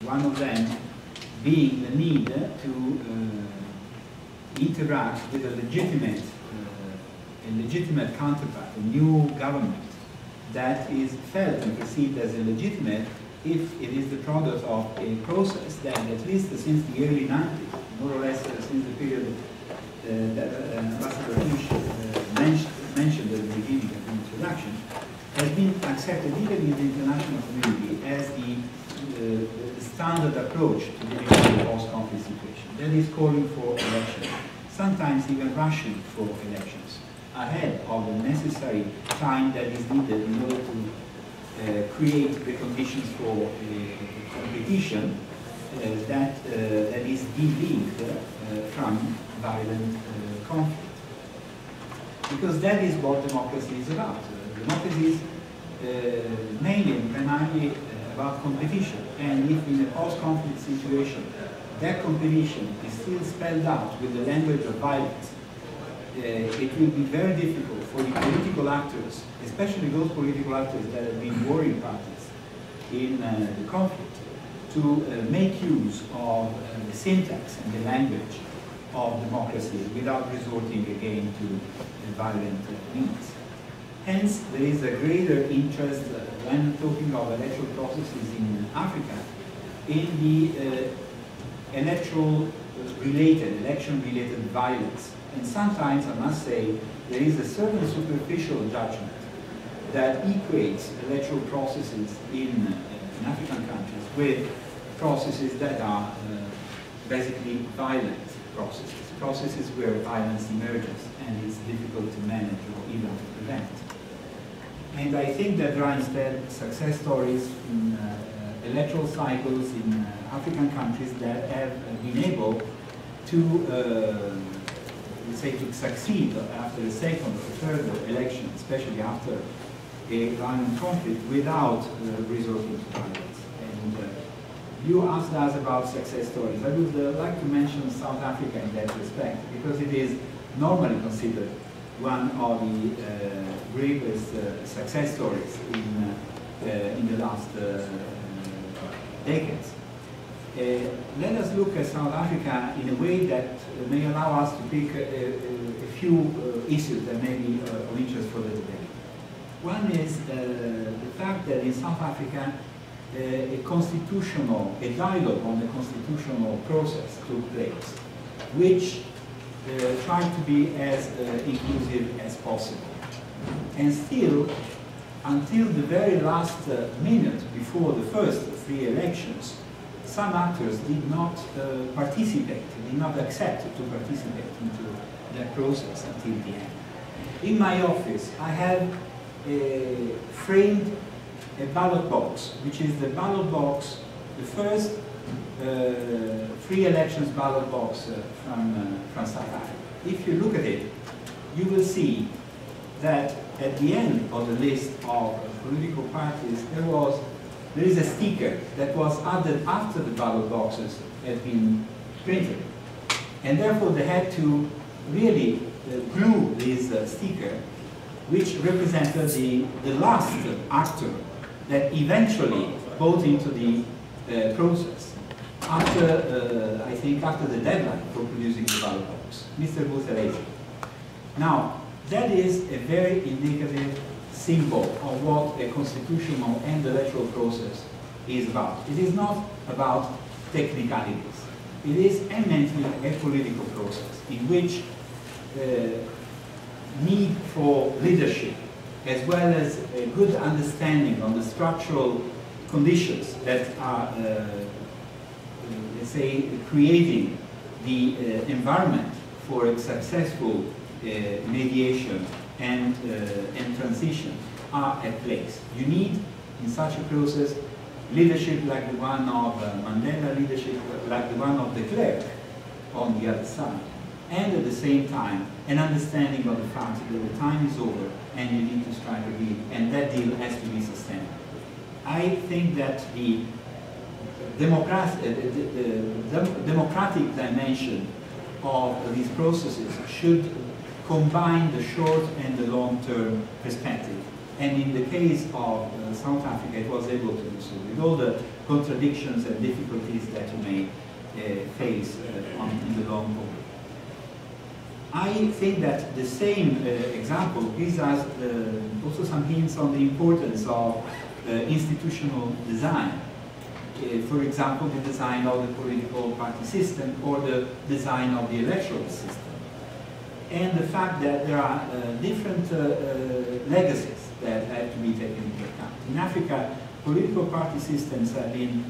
One of them being the need to interact with a legitimate counterpart, a new government that is felt and perceived as illegitimate if it is the product of a process that, at least since the early 90s, more or less since the period that Ambassador Fish mentioned at the beginning of the introduction, has been accepted even in the international community as the standard approach to dealing with the post-conflict situation. That is calling for elections, sometimes even rushing for elections, ahead of the necessary time that is needed in order to create the conditions for competition that is de-linked from violent conflict. Because that is what democracy is about. Democracy is mainly and primarily about competition. And if in a post-conflict situation that competition is still spelled out with the language of violence, it will be very difficult for the political actors, especially those political actors that have been warring parties in the conflict, to make use of the syntax and the language of democracy without resorting again to violent means. Hence, there is a greater interest when talking of electoral processes in Africa in the election-related violence. And sometimes, I must say, there is a certain superficial judgment that equates electoral processes in African countries with processes that are basically violent processes where violence emerges and it's difficult to manage or even to prevent. And I think that there are instead success stories in electoral cycles in African countries that have been able to let's say, to succeed after the second or third election, especially after a violent conflict, without resorting to violence. And you asked us about success stories. I would like to mention South Africa in that respect, because it is normally considered one of the greatest success stories in the last decades. Let us look at South Africa in a way that may allow us to pick a few issues that may be of interest for the debate. One is the fact that in South Africa a dialogue on the constitutional process took place, which tried to be as inclusive as possible. And still, until the very last minute before the first three elections, some actors did not participate, did not accept to participate into that process until the end. In my office, I have framed a ballot box, which is the ballot box, the first free elections ballot box from South Africa. If you look at it, you will see that at the end of the list of political parties, there is a sticker that was added after the ballot boxes had been printed. And therefore they had to really glue this sticker, which represented the last actor that eventually bought into the process. After, I think, after the deadline for producing the ballot box, Mr. MOV003. Now, that is a very indicative symbol of what a constitutional and electoral process is about. It is not about technicalities. It is eminently a political process in which need for leadership, as well as a good understanding on the structural conditions that are, let's say, creating the environment for a successful mediation and transition are at place. You need, in such a process, leadership like the one of Mandela, leadership like the one of de Klerk on the other side, and at the same time, an understanding of the fact that the time is over and you need to strike a deal, and that deal has to be sustainable. I think that the democratic dimension of these processes should combine the short and the long-term perspective And in the case of South Africa, it was able to do so, with all the contradictions and difficulties that you may face in the long haul. I think that the same example gives us also some hints on the importance of institutional design. For example, the design of the political party system or the design of the electoral system. And the fact that there are different legacies that have to be taken into account. In Africa, political party systems have been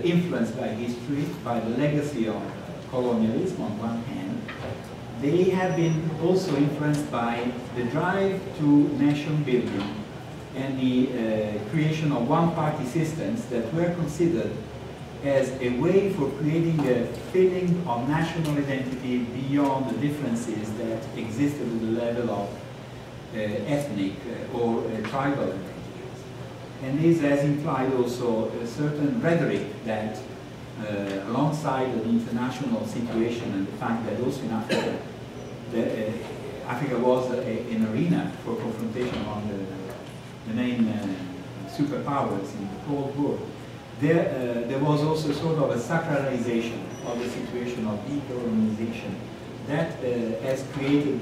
influenced by history, by the legacy of colonialism on one hand. They have been also influenced by the drive to nation building and the creation of one-party systems that were considered as a way for creating a feeling of national identity beyond the differences that existed at the level of ethnic or tribal identities. And this has implied also a certain rhetoric that, alongside the international situation and the fact that also in Africa, Africa was an arena for confrontation among the main superpowers in the Cold War, there was also sort of a sacralization of the situation of decolonization that has created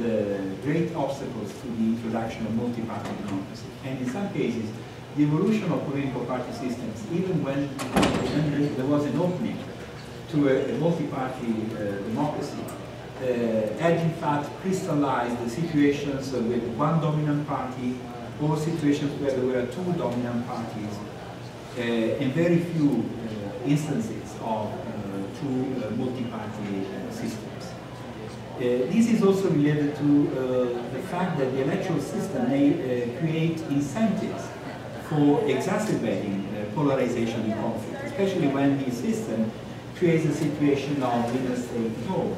great obstacles to the introduction of multi-party democracy. And in some cases, the evolution of political party systems, even when there was an opening to a multi-party democracy, had in fact crystallized the situations with one dominant party or situations where there were two dominant parties, and very few instances of two multi-party systems. This is also related to the fact that the electoral system may create incentives for exacerbating polarization and conflict, especially when the system creates a situation of interstate role.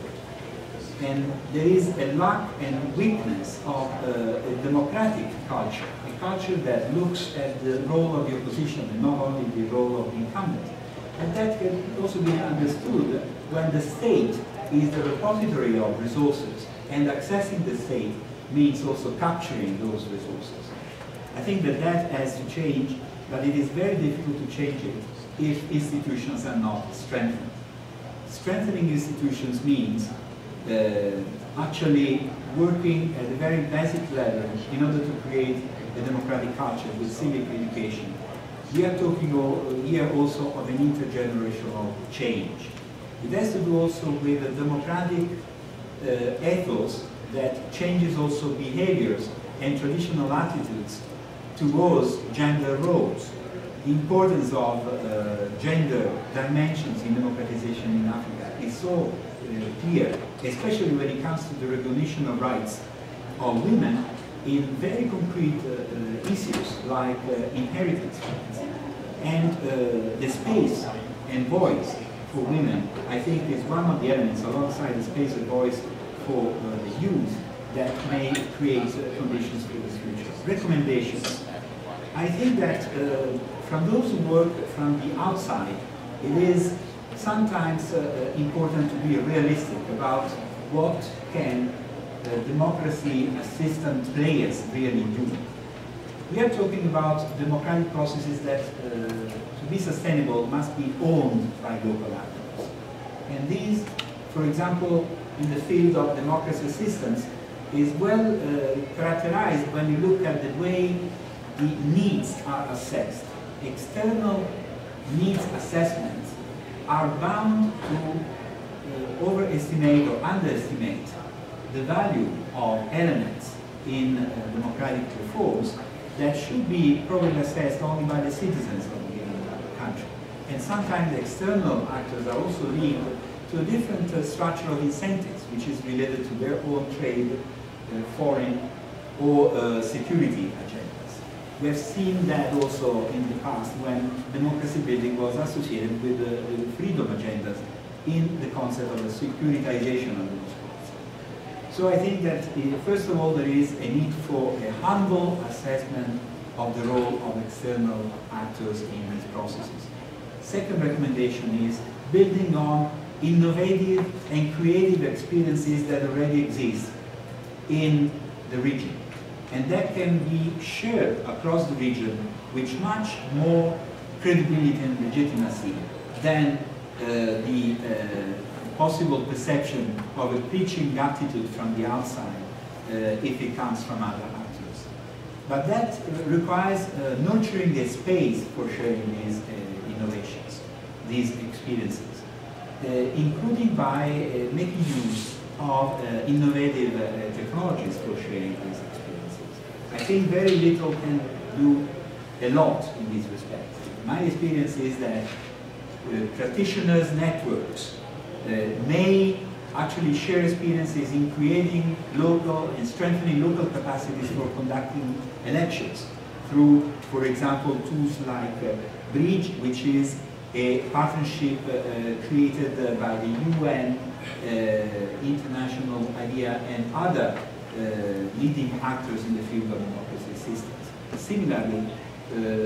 And there is a lack and weakness of a democratic culture, a culture that looks at the role of the opposition and not only the role of the incumbent. And that can also be understood when the state is the repository of resources, and accessing the state means also capturing those resources. I think that that has to change, but it is very difficult to change it if institutions are not strengthened. Strengthening institutions means actually working at a very basic level in order to create a democratic culture with civic education. We are talking here also of an intergenerational change. It has to do also with a democratic ethos that changes also behaviors and traditional attitudes towards gender roles. The importance of gender dimensions in democratization in Africa is so clear, especially when it comes to the recognition of rights of women in very concrete issues like inheritance, for instance. And the space and voice for women, I think, is one of the elements, alongside the space and voice for the youth, that may create conditions for the future. Recommendations. I think that from those who work from the outside, it is sometimes important to be realistic about what can democracy assistant players really do. We are talking about democratic processes that, to be sustainable, must be owned by local actors. And these, for example, in the field of democracy assistance, is well characterized when you look at the way the needs are assessed. External needs assessments are bound to overestimate or underestimate the value of elements in democratic reforms that should be probably assessed only by the citizens of the country. And sometimes external actors are also linked to a different structure of incentives, which is related to their own trade, foreign or security agendas. We have seen that also in the past when democracy building was associated with the freedom agendas in the concept of the securitization of those courts. So I think that first of all there is a need for a humble assessment of the role of external actors in these processes. Second recommendation is building on innovative and creative experiences that already exist in the region. and that can be shared across the region with much more credibility and legitimacy than the possible perception of a preaching attitude from the outside if it comes from other actors. But that requires nurturing a space for sharing these innovations, these experiences, including by making use of innovative technologies for sharing these experiences. I think very little can do a lot in this respect. My experience is that practitioners' networks may actually share experiences in creating local and strengthening local capacities for conducting elections through, for example, tools like Bridge, which is a partnership created by the UN, International IDEA, and other leading actors in the field of democracy systems. Similarly,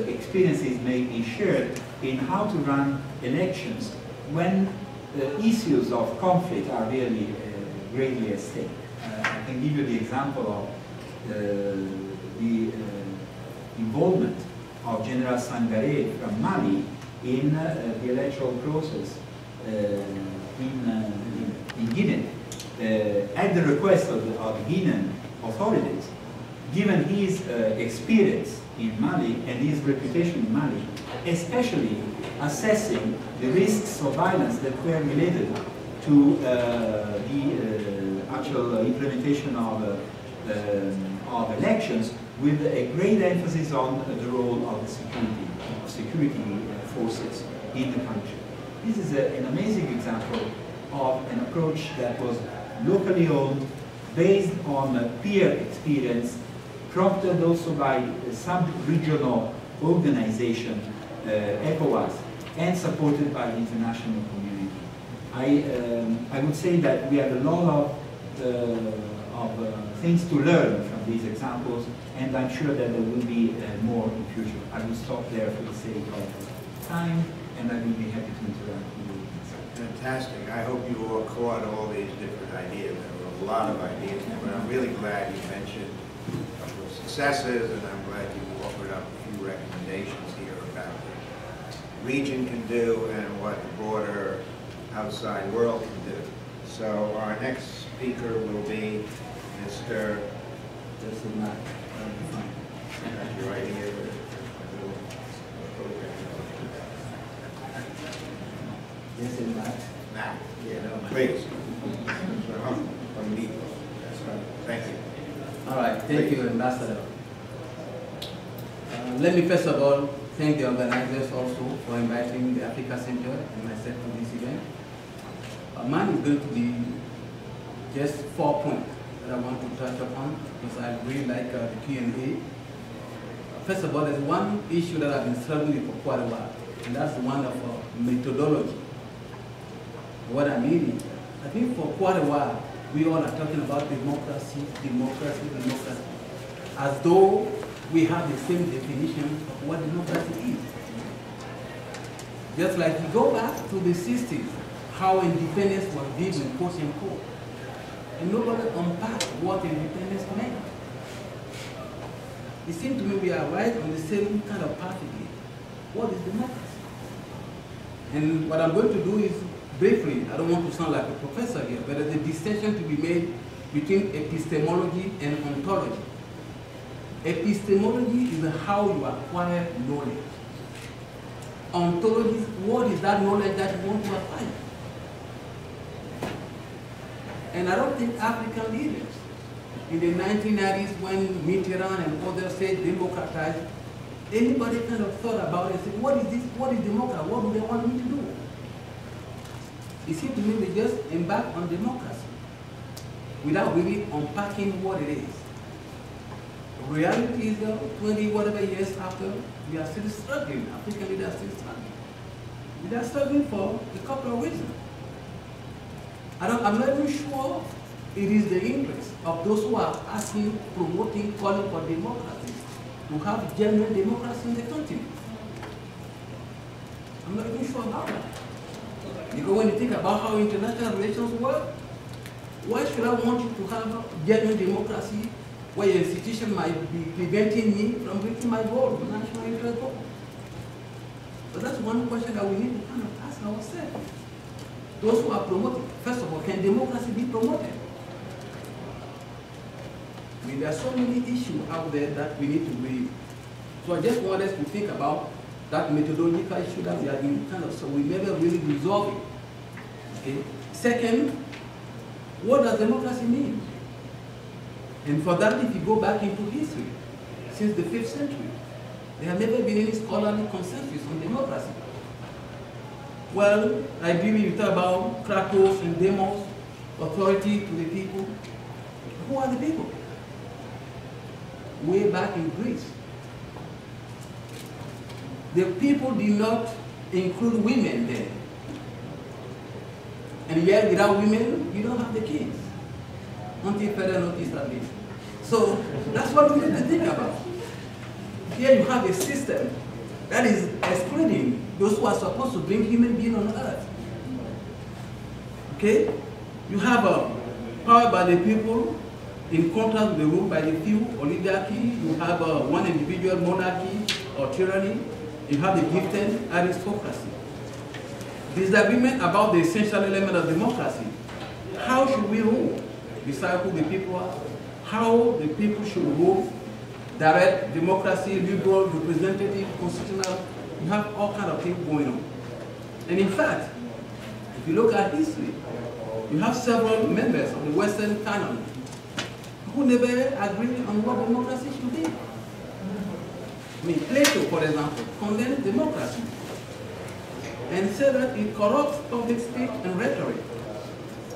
experiences may be shared in how to run elections when issues of conflict are really greatly at stake. I can give you the example of the involvement of General Sangaré from Mali in the electoral process in Guinea, at the request of the Guinean authorities. Given his experience in Mali and his reputation in Mali, especially assessing the risks of violence that were related to the actual implementation of elections, with a great emphasis on the role of the security forces in the country. This is an amazing example of an approach that was locally owned, based on peer experience, prompted also by a sub-regional organization, ECOWAS, and supported by the international community. I would say that we have a lot of things to learn from these examples, and I'm sure that there will be more in the future. I will stop there for the sake of time, and I will be happy to interact with you. Fantastic. I hope you all caught all these different ideas. There were a lot of ideas, but I'm really glad you mentioned a couple of successes, and I'm glad you offered up a few recommendations here about what the region can do and what the broader outside world can do. So our next speaker will be Mr. Right here. Yes, in that. Matt. Yeah, please. Thank you. All right, thank you, Ambassador. Let me first of all thank the organizers also for inviting the Africa Center and myself to this event. Mine is going to be just 4 points that I want to touch upon, because I really like the Q&A. First of all, there's one issue that I've been struggling for quite a while, and that's the one of methodology. What I mean is, I think for quite a while, we all are talking about democracy, democracy, democracy, as though we have the same definition of what democracy is. Just like you go back to the 60s, how independence was viewed in quote unquote, and nobody unpacked what independence meant. It seems to me we are right on the same kind of path again. What is democracy? And what I'm going to do is, briefly, I don't want to sound like a professor here, but there's a distinction to be made between epistemology and ontology. Epistemology is how you acquire knowledge. Ontology is what is that knowledge that you want to acquire. And I don't think African leaders in the 1990s, when Mitterrand and others said democratize, anybody kind of thought about it and said, what is this? What is democracy? What do they want me to do? It seems to me they just embark on democracy without really unpacking what it is. The reality is that 20 whatever years after, we are still struggling. African leaders are still struggling. We are struggling for a couple of reasons. I'm not even sure it is the interest of those who are asking, promoting, calling for democracy to have genuine democracy in the country. I'm not even sure about that. Because when you think about how international relations work, why should I want you to have genuine democracy where your institution might be preventing me from reaching my goal, the national interest goal. But that's one question that we need to kind of ask ourselves. Those who are promoting, first of all, can democracy be promoted? I mean, there are so many issues out there that we need to read. So I just want us to think about that methodological issue that we have been kind of, so we never really resolve it. Okay. Second, what does democracy mean? And for that, if you go back into history, since the 5th century, there have never been any scholarly consensus on democracy. Well, ideally, you talk about kratos and demos, authority to the people. Who are the people? Way back in Greece, the people did not include women there. And yet, without women, you don't have the kids. Until further notice at least. So that's what we need to think about. Here you have a system that is excluding those who are supposed to bring human beings on earth. Okay? You have a power by the people in contrast with the rule by the few, oligarchy. You have one individual monarchy or tyranny. You have the gifted aristocracy. Disagreement about the essential element of democracy. How should we rule? Decide who the people are. How the people should rule. Direct democracy, liberal, representative, constitutional. You have all kinds of things going on. And in fact, if you look at history, you have several members of the Western canon who never agreed on what democracy should be. I mean, Plato, for example, condemned democracy and said that it corrupts public speech and rhetoric,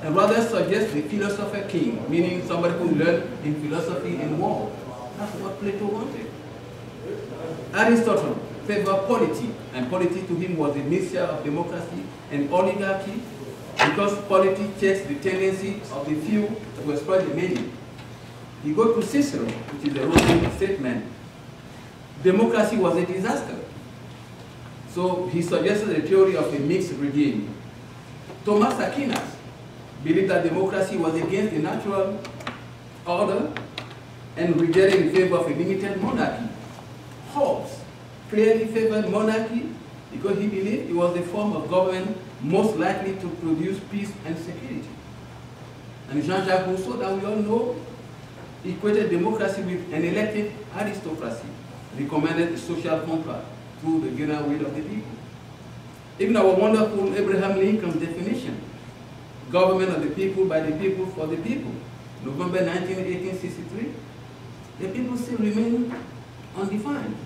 and rather suggests the philosopher king, meaning somebody who learned in philosophy and war. That's what Plato wanted. Aristotle favored polity, and polity to him was a mixture of democracy and oligarchy, because polity checks the tendency of the few to exploit the many. You go to Cicero, which is a Roman statesman. Democracy was a disaster. So he suggested a theory of a mixed regime. Thomas Aquinas believed that democracy was against the natural order and rejected in favor of a limited monarchy. Hobbes clearly favored monarchy because he believed it was the form of government most likely to produce peace and security. And Jean-Jacques Rousseau, that we all know, equated democracy with an elected aristocracy, recommended a social contract through the general will of the people. Even our wonderful Abraham Lincoln's definition, government of the people, by the people, for the people, November 19, 1863, the people still remain undefined.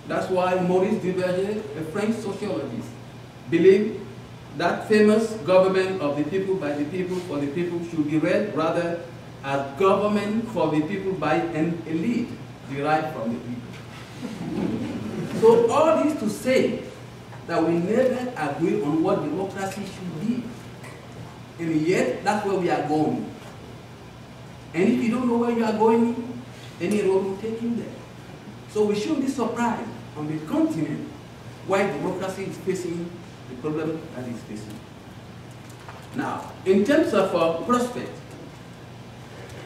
That's why Maurice Duverger, a French sociologist, believed that famous government of the people, by the people, for the people should be read rather as government for the people by an elite derived from the people. So all this to say that we never agree on what democracy should be. And yet, that's where we are going. And if you don't know where you are going, any road will take you there. So we shouldn't be surprised on the continent why democracy is facing the problem that it's facing. Now, in terms of prospect,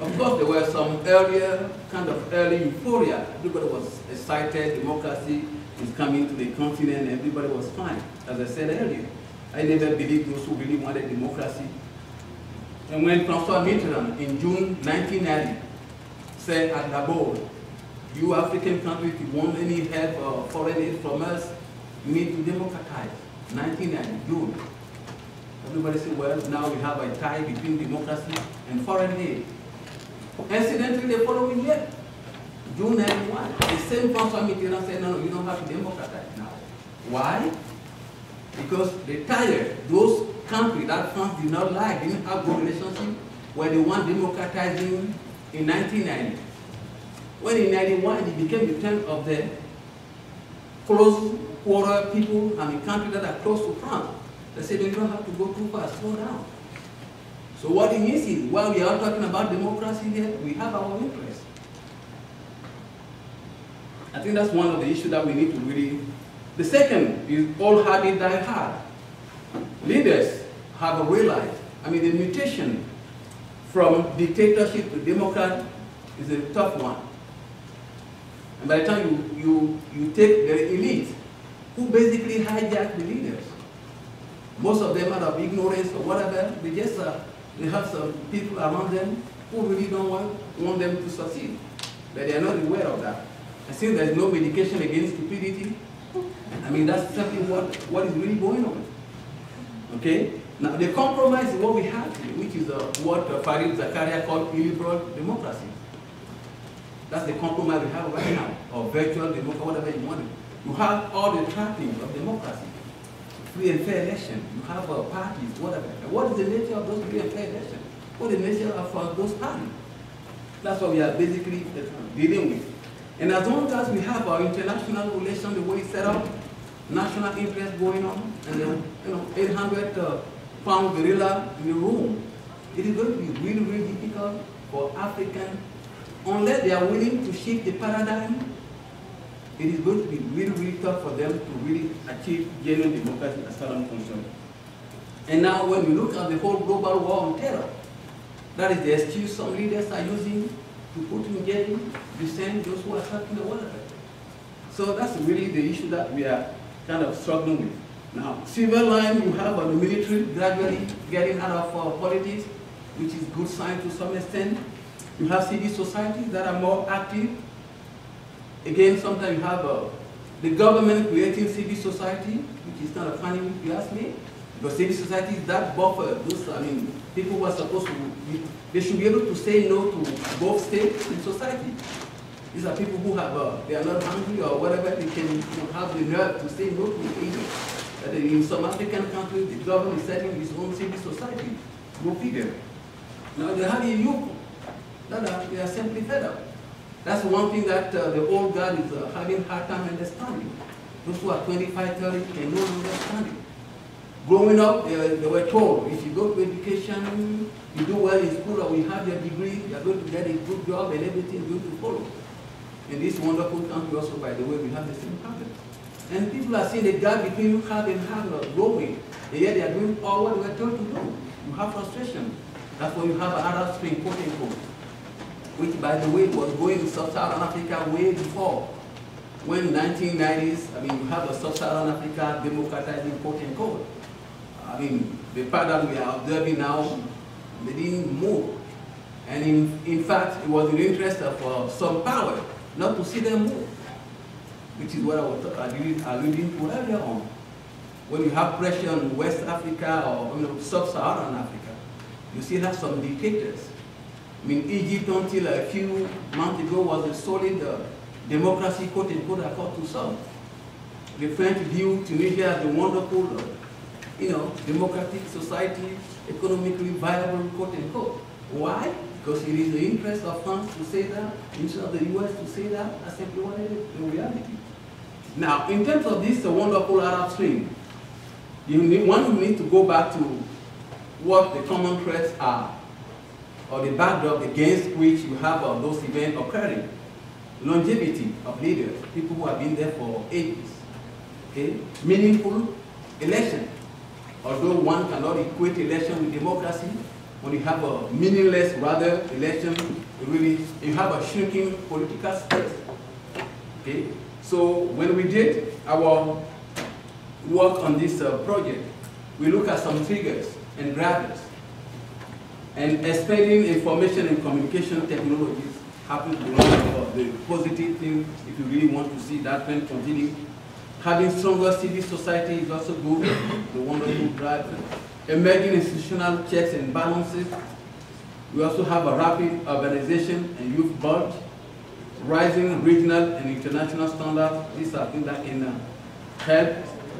of course, there were some earlier, kind of early euphoria. Everybody was excited, democracy is coming to the continent, and everybody was fine. As I said earlier, I never believed those who really wanted democracy. And when François Mitterrand in June 1990 said at Davos, you African countries, if you want any help or foreign aid from us, you need to democratize. 1990, June. Everybody said, well, now we have a tie between democracy and foreign aid. Incidentally, the following year, June 91, the same François Mitterrand said, no, you don't have to democratize now. Why? Because they tired. Those countries that France did not like, didn't have good relationship, were the one democratizing in 1990. When in 91, it became the turn of the close quarter people, I mean countries that are close to France. They said, you don't have to go too far, slow down. So what it means is, while we are talking about democracy here, we have our interests. I think that's one of the issues that we need to really. The second is all habit die hard. Leaders have realized, I mean, the mutation from dictatorship to democrat is a tough one. And by the time you take the elite, who basically hijack the leaders, most of them out of ignorance or whatever, they just they have some people around them who really don't want them to succeed, but they are not aware of that. And since there's no medication against stupidity, I mean, that's simply what is really going on. Okay? Now, the compromise is what we have here, which is what Farid Zakaria called illiberal democracy. That's the compromise we have right now, or virtual democracy, whatever you want. You have all the trappings of democracy. Free and fair election. You have parties, whatever. And what is the nature of those free and fair elections? What is the nature of those parties? That's what we are basically dealing with. And as long as we have our international relations the way it's set up, national interest going on, and then 800-pound gorilla in the room, it is going to be really, really difficult for Africans, unless they are willing to shift the paradigm. It is going to be really, really tough for them to really achieve genuine democracy as far as I'm concerned. And now when we look at the whole global war on terror, that is the excuse some leaders are using to put in jail, descend those who are attacking the water. So that's really the issue that we are kind of struggling with. Now, silver line, you have the military gradually getting out of politics, which is good sign to some extent. You have civil societies that are more active. Again, sometimes you have the government creating civil society, which is kind of funny if you ask me. Because civil society is that buffer. Those, I mean, people who are supposed to, they should be able to say no to both states and society. These are people who have, they are not hungry or whatever, they can have the nerve to say no to either. In some African countries, the government is setting its own civil society. Go figure. Now they have a youth that they are simply fed up. That's one thing that the old guard is having a hard time understanding. Those who are 25, 30 can no longer understand it. Growing up, they were told, if you go to education, you do well in school, or you have your degree, you're going to get a good job and everything is going to follow. In this wonderful country also, by the way, we have the same problem. And people are seeing the gap between have and have not growing. And yet they are doing all what they were told to do. You have frustration. That's why you have an Arab Spring, quote unquote, which, by the way, was going to Sub-Saharan Africa way before. When 1990s, I mean, you have a Sub-Saharan Africa democratizing, quote unquote. I mean, the pattern we are observing now, they didn't move. And in fact, it was in the interest of some power not to see them move, which is what I was alluding to earlier on. When you have pressure on West Africa or Sub-Saharan Africa, you still have some dictators. I mean, Egypt until a few months ago was a solid democracy, quote unquote, according to some. The French view Tunisia as a wonderful, democratic society, economically viable, quote unquote. Why? Because it is the interest of France to say that, interest of the US to say that. That's simply what it is in reality. Now, in terms of this wonderful Arab Spring, one needs to go back to what the common threats are, or the backdrop against which you have those events occurring. Longevity of leaders, people who have been there for ages. Okay? Meaningful election. Although one cannot equate election with democracy, when you have a meaningless, rather, election, you have a shrinking political space. Okay? So when we did our work on this project, we look at some triggers and drivers. And expanding information and communication technologies happen to be one of the positive things if you really want to see that trend continue. Having stronger civil society is also good, the wonderful driver. Emerging institutional checks and balances. We also have a rapid urbanization and youth bulge, rising regional and international standards. These are things that can help.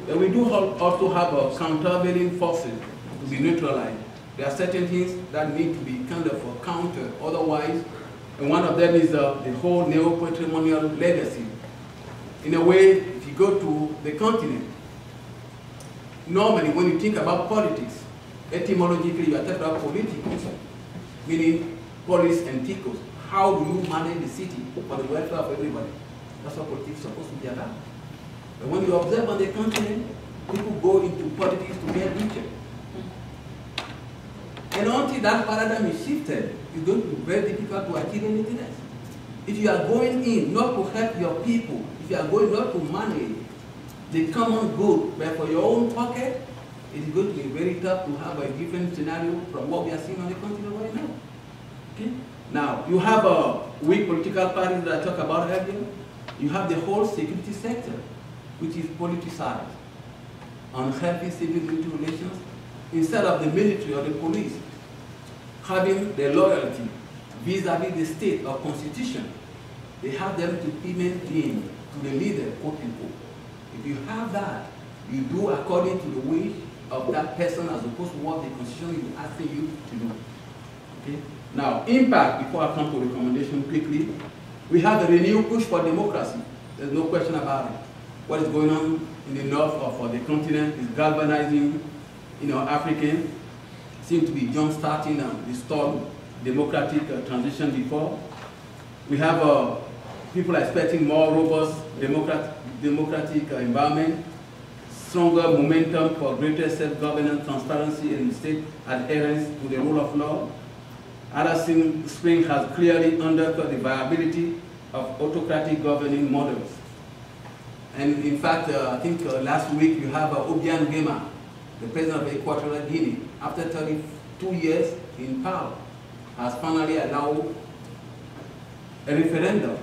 And we do also have countervailing forces to be neutralized. There are certain things that need to be kind of countered otherwise, and one of them is the whole neo-patrimonial legacy. In a way, if you go to the continent, normally when you think about politics, etymologically you are talking about politicos, meaning polis and ticos. How do you manage the city for the welfare of everybody? That's what politics is supposed to be about. But when you observe on the continent, people go into politics to get richer. And until that paradigm is shifted, it's going to be very difficult to achieve anything else. If you are going in not to help your people, if you are going not to manage the common good, but for your own pocket, it is going to be very tough to have a different scenario from what we are seeing on the continent right now. Okay? Now, you have weak political parties that I talked about earlier. You have the whole security sector, which is politicized, unhealthy civil-military relations, instead of the military or the police having the loyalty vis-a-vis the state or constitution. They have them to payment in to the leader, quote unquote. If you have that, you do according to the wish of that person as opposed to what the constitution is asking you to do. Okay? Now, impact, before I come to recommendation quickly, we have a renewed push for democracy. There's no question about it. What is going on in the north of the continent is galvanizing, Africans, seem to be jump-starting the stalled democratic transition before. We have people expecting more robust democratic environment, stronger momentum for greater self-governance, transparency, and state adherence to the rule of law. Arab Spring has clearly undercut the viability of autocratic governing models. And in fact, I think last week you have Obiang Nguema, the president of Equatorial Guinea, after 32 years in power, has finally allowed a referendum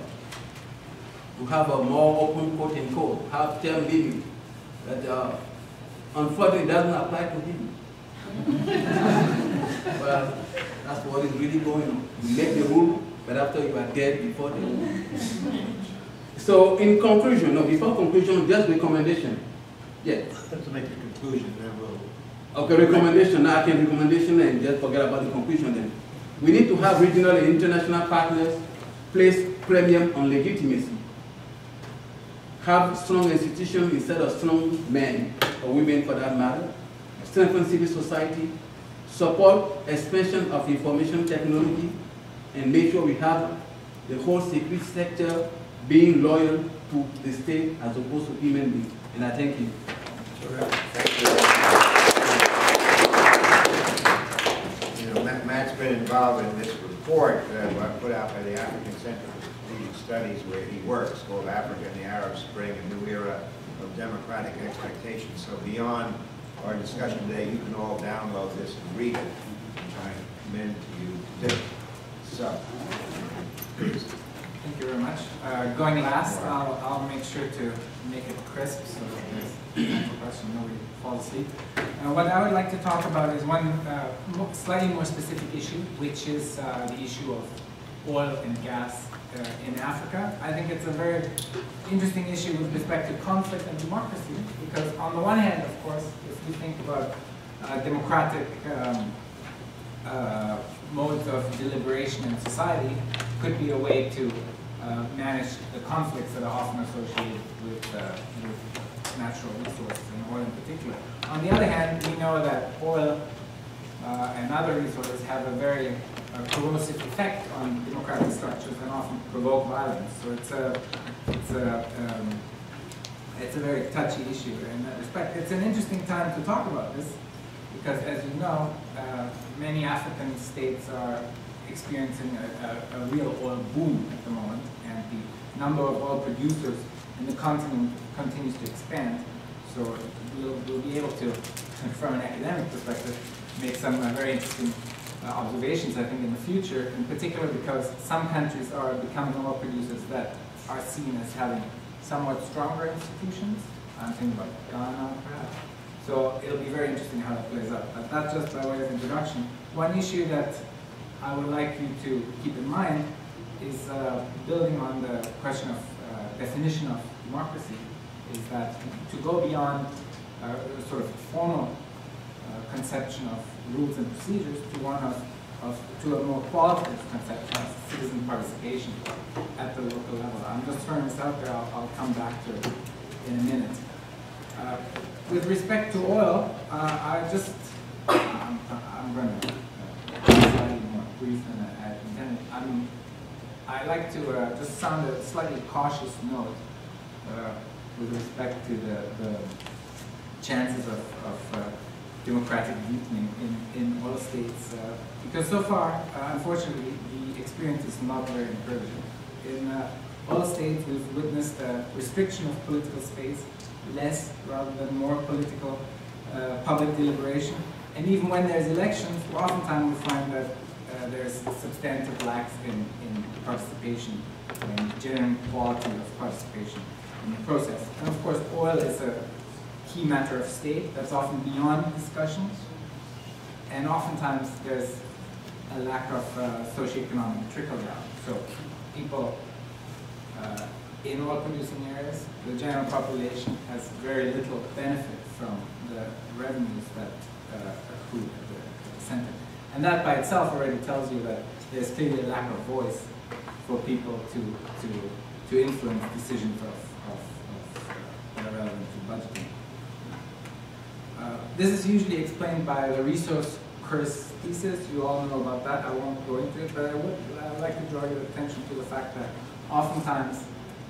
to have a more open, quote unquote, half-term limit that unfortunately doesn't apply to him. Well, that's what is really going on. You make the rule, but after you are dead before the rule. So in conclusion, before conclusion, just recommendation. Yeah. To make the conclusion, then we'll... Okay, recommendation. Now I can recommendation and just forget about the conclusion then. We need to have regional and international partners place premium on legitimacy. Have strong institutions instead of strong men or women for that matter. Strengthen civil society. Support expansion of information technology and make sure we have the whole security sector being loyal to the state as opposed to human beings. And I thank you. Thank you. Matt's been involved in this report put out by the African Center for Strategic Studies where he works, called Africa and the Arab Spring, a New Era of Democratic Expectations. So beyond our discussion today, you can all download this and read it, which I commend to you to do. So, please. Thank you very much. Going last, I'll make sure to make it crisp so that there's no question, nobody falls asleep. What I would like to talk about is one slightly more specific issue, which is the issue of oil and gas in Africa. I think it's a very interesting issue with respect to conflict and democracy, because on the one hand, of course, if you think about democratic modes of deliberation in society, could be a way to manage the conflicts that are often associated with natural resources, and oil in particular. On the other hand, we know that oil and other resources have a very corrosive effect on democratic structures and often provoke violence. So it's a very touchy issue in that respect. It's an interesting time to talk about this because, as you know, many African states are experiencing a real oil boom at the moment, and the number of oil producers in the continent continues to expand. So we'll be able to, from an academic perspective, make some very interesting observations, I think, in the future, in particular because some countries are becoming oil producers that are seen as having somewhat stronger institutions. I'm thinking about Ghana, perhaps. So it'll be very interesting how that plays out. But that's just by way of introduction. One issue that I would like you to keep in mind is building on the question of definition of democracy, is that to go beyond sort of formal conception of rules and procedures to one to a more qualitative conception of citizen participation at the local level. I'm just throwing this out there. I'll come back to it in a minute. With respect to oil, I'm going to slightly more brief than I intended. I like to just sound a slightly cautious note with respect to the chances of democratic deepening in oil states, because so far, unfortunately, the experience is not very encouraging. In all states, we've witnessed a restriction of political space, less rather than more political public deliberation. And even when there's elections, oftentimes we find that there's substantive lacks in participation and genuine quality of participation in the process. And of course, oil is a key matter of state that's often beyond discussion. And oftentimes there's a lack of socioeconomic trickle-down. So people in oil-producing areas, the general population has very little benefit from the revenues that accrue at the center. And that by itself already tells you that there's clearly a lack of voice for people to influence decisions that are relevant to budgeting. This is usually explained by the resource curse thesis. You all know about that. I won't go into it, but I would like to draw your attention to the fact that oftentimes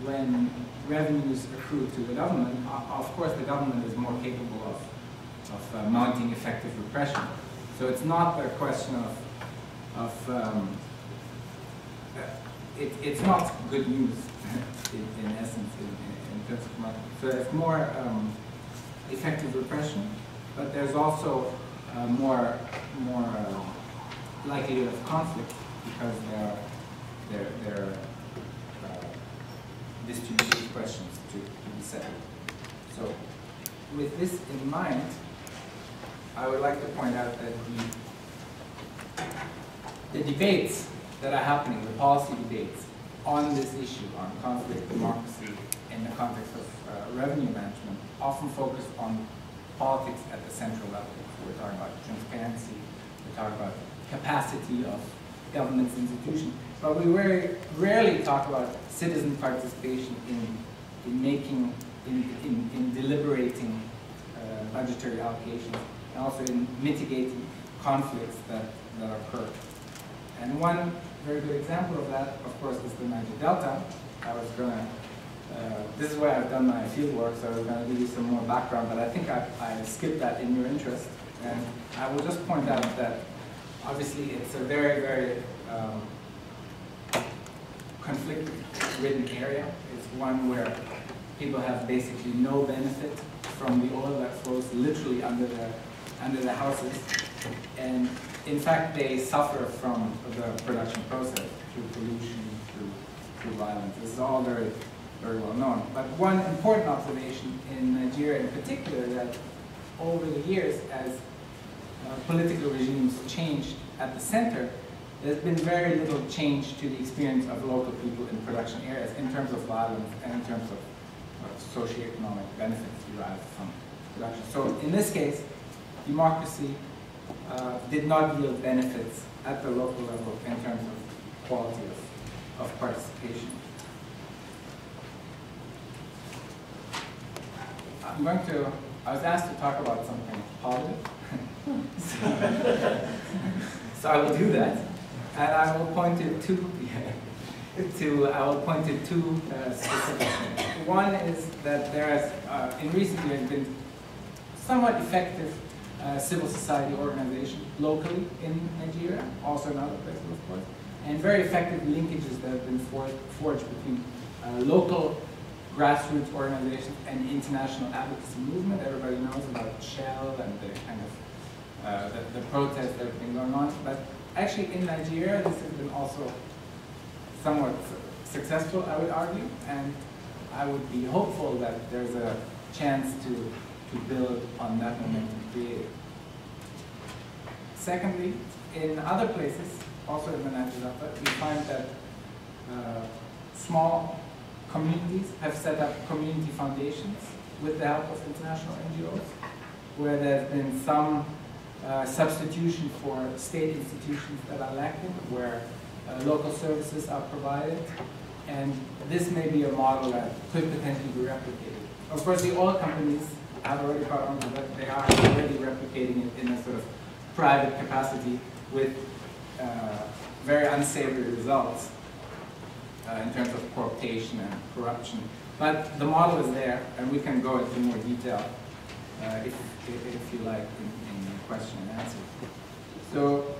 when revenues accrue to the government, of course the government is more capable of mounting effective repression. So it's not a question it's not good news in essence in terms of market. So it's more effective repression, but there's also more likelihood of conflict because there are distributive questions to be settled. So with this in mind, I would like to point out that the debates that are happening, the policy debates on this issue, on conflict, democracy, in the context of revenue management, often focus on politics at the central level. So we're talking about transparency, we're talking about capacity of government's institutions, but we very rarely talk about citizen participation in deliberating budgetary allocations, and also in mitigating conflicts that occur. And one very good example of that, of course, is the Niger Delta. I was going to, this is where I've done my field work, so I was going to give you some more background, but I think I skipped that in your interest. And I will just point out that obviously it's a very, very conflict-ridden area. It's one where people have basically no benefit from the oil that flows literally under the houses. And in fact, they suffer from the production process through pollution, through violence. This is all very, very well known. But one important observation in Nigeria in particular, that over the years, as political regimes changed at the center, there's been very little change to the experience of local people in production areas in terms of violence and in terms of socioeconomic benefits derived from production. So in this case, democracy did not yield benefits at the local level in terms of quality of participation. I was asked to talk about something positive. So I will do that. And I will point to two specific things. One is that there has, in recent years, been somewhat effective civil society organization locally in Nigeria, also in other places, of course, and very effective linkages that have been forged between local grassroots organizations and international advocacy movement. Everybody knows about Shell and the kind of the protests that have been going on. But actually in Nigeria, this has been also somewhat successful, I would argue, and I would be hopeful that there's a chance to build on that momentum created. Secondly, in other places, also in the Niger Delta, we find that small communities have set up community foundations with the help of international NGOs, where there's been some substitution for state institutions that are lacking, where local services are provided, and this may be a model that could potentially be replicated. Of course, the oil companies have already caught on to that. They are already replicating it in a sort of private capacity with very unsavory results in terms of cooptation and corruption. But the model is there, and we can go into more detail if you like in question and answer. So,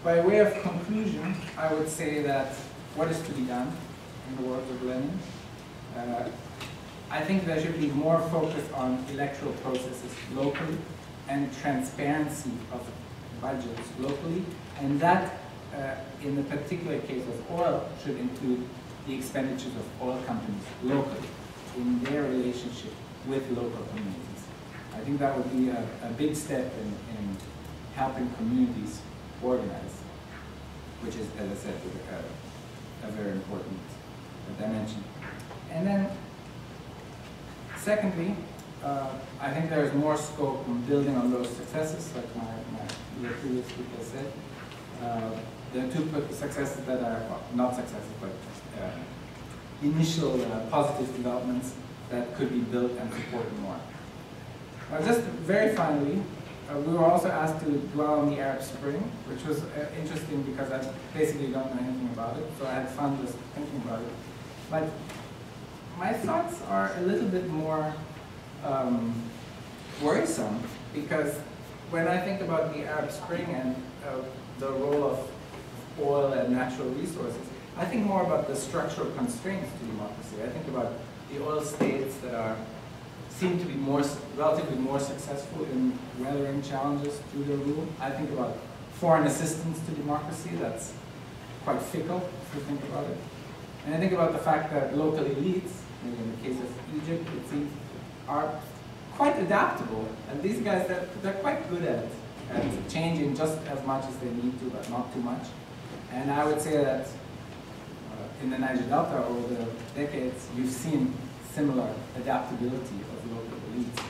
by way of conclusion, I would say that what is to be done in the words of Lenin. I think there should be more focus on electoral processes locally and transparency of budgets locally, and that, in the particular case of oil, should include the expenditures of oil companies locally in their relationship with local communities. I think that would be a big step in helping communities organize, which is, as I said, a very important dimension. And then, secondly, I think there is more scope in building on those successes, like the previous speaker said. There are two successes that are, well, not successes, but initial positive developments that could be built and supported more. Just very finally, we were also asked to dwell on the Arab Spring, which was interesting because I basically don't know anything about it, so I had fun just thinking about it. But my thoughts are a little bit more worrisome, because when I think about the Arab Spring and the role of oil and natural resources, I think more about the structural constraints to democracy. I think about the oil states that seem to be relatively more successful in weathering challenges through their rule. I think about foreign assistance to democracy that's quite fickle, if you think about it. And I think about the fact that local elites, maybe in the case of Egypt, it seems, are quite adaptable. And these guys, they're quite good at changing just as much as they need to, but not too much. And I would say that in the Niger Delta over the decades, you've seen similar adaptability of local elites.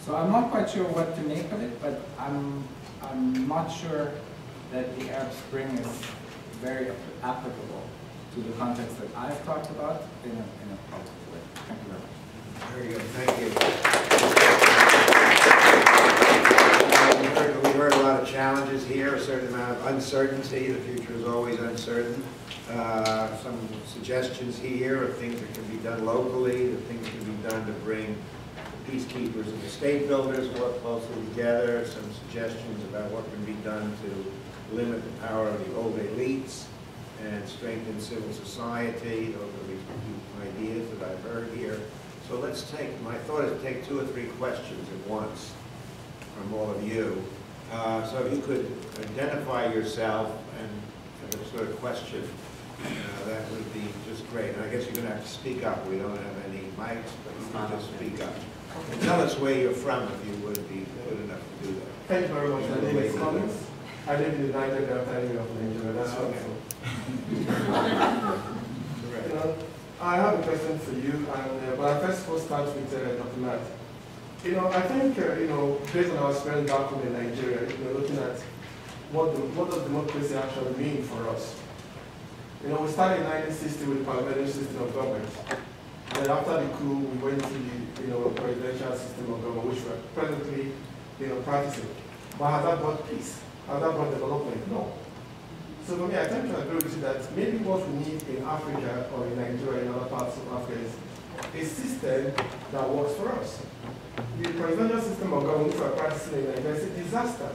So I'm not quite sure what to make of it, but I'm not sure that the Arab Spring is very applicable to the context that I've talked about in a positive way. Thank you very much. Very good, thank you. We heard a lot of challenges here, a certain amount of uncertainty. The future is always uncertain. Some suggestions here of things that can be done locally, the things that can be done to bring the peacekeepers and the state builders more closely together, some suggestions about what can be done to limit the power of the old elites and strengthen civil society. Those are the ideas that I've heard here. So let's take, my thought is to take 2 or 3 questions at once from all of you. So if you could identify yourself and have a sort of question, that would be just great. And I guess you're going to have to speak up. We don't have any mics, but you can just speak up. And tell us where you're from, if you would be good enough to do that. Thank you very much. My name is Collins. I live in the Niger Delta area of Nigeria. That's Correct. I have a question for you, and but I first will start with Dr. Matt. I think based on our experience back home in Nigeria, looking at what does democracy actually mean for us. We started in 1960 with the parliamentary system of government. And then after the coup, we went to the presidential system of government, which we're presently practicing. But has that brought peace? Has that brought development? No. So for me, I tend to agree with you that maybe what we need in Africa or in Nigeria and other parts of Africa is a system that works for us. The presidential system of government which we're practicing in Nigeria is a disaster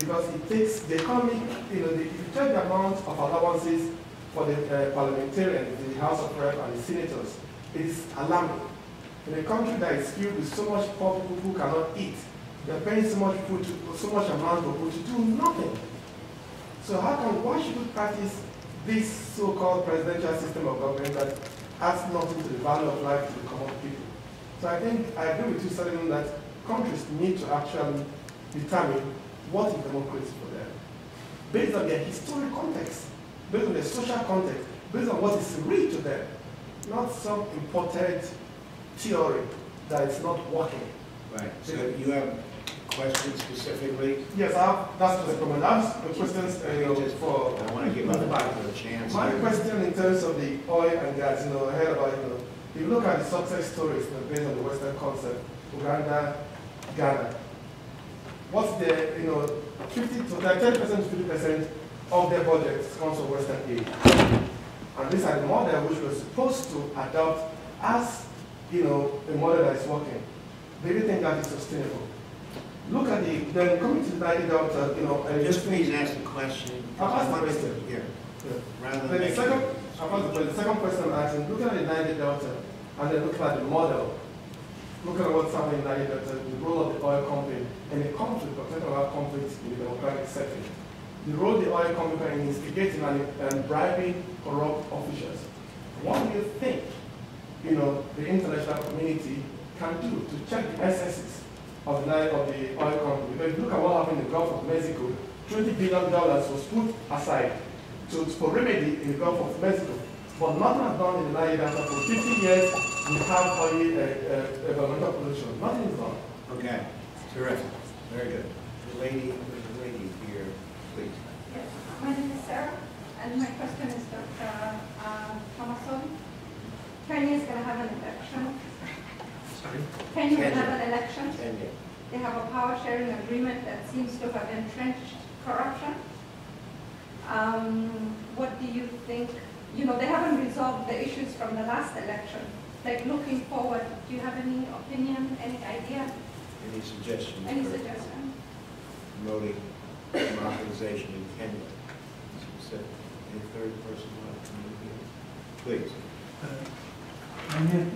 because it takes the economic, if you check the amount of allowances for the parliamentarians, the House of Rep and the senators, it is alarming. In a country that is filled with so much poor people who cannot eat, they're paying so much amount of food to do nothing. So why should we practice this so-called presidential system of government that adds nothing to the value of life to the common people? So I think I agree with you, Salim, that countries need to actually determine what is democracy for them, based on their historic context, based on their social context, based on what is real to them, not some imported theory that is not working. Right. So you have questions specifically? Yes, that's the comment. I have the questions for. I want to give other people a chance. My question in terms of the oil and gas, I heard about, if you look at the success stories based on the Western concept, Uganda, Ghana, what's the 10% to 50% of their budget comes from Western aid, and this is the model which we're supposed to adopt as a model that is working. Do you think that is sustainable? Look at then coming to the Niger Delta, just please ask the question. I'll ask the question. Here. Rather than Then the making- second question I'm asking, looking at the Niger Delta, and then looking at the model, looking at what's happening in Niger Delta, the role of the oil company, and the conflict, we're talking about conflicts in the democratic setting. The role of the oil company in instigating and bribing corrupt officials. What do you think, the international community can do to check the excesses of the oil company? Because if you look at what happened in the Gulf of Mexico, $20 billion was put aside for remedy in the Gulf of Mexico. But nothing has done in the Niger Delta. For 50 years, we have only environmental pollution. Nothing is done. Okay, terrific, very good. The lady here, please. Yes, my name is Sarah, and my question is Dr. Thomason. Kenya is going to have an election. Sorry? Kenya will have an election. Kenya. They have a power sharing agreement that seems to have entrenched corruption. What do you think? They haven't resolved the issues from the last election. Like looking forward, do you have any opinion, any idea? Any suggestions? Any for suggestion? Promoting democratization in Kenya? Any third person want to come in here? Please. My name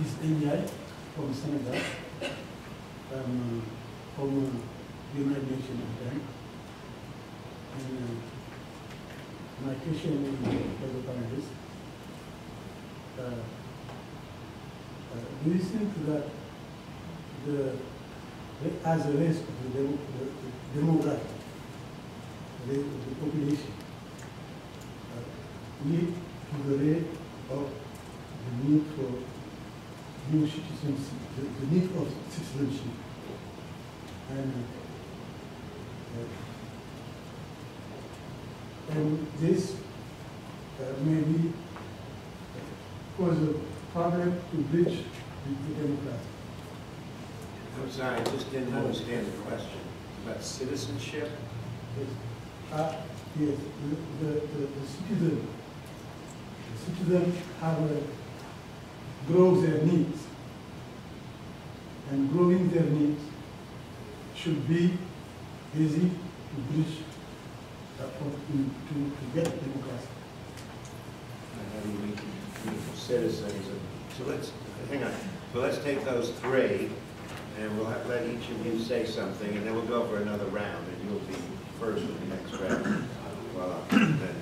is Ndiaye from Senegal. I'm from United Nations Bank. And my question is for the panelists. Do you think that as a race of the demographic, the population, lead to the rate of the need for new citizenship, the need of citizenship, and this maybe cause a problem to bridge the democracy. I'm sorry, I just didn't understand the question. About citizenship? Yes, yes. The citizen have grow their needs, and growing their needs should be easy to bridge to get democracy. How do you make citizens? So let's hang on. So let's take those three, and we'll let each of you say something, and then we'll go for another round, and you'll be first in the next round. Well, then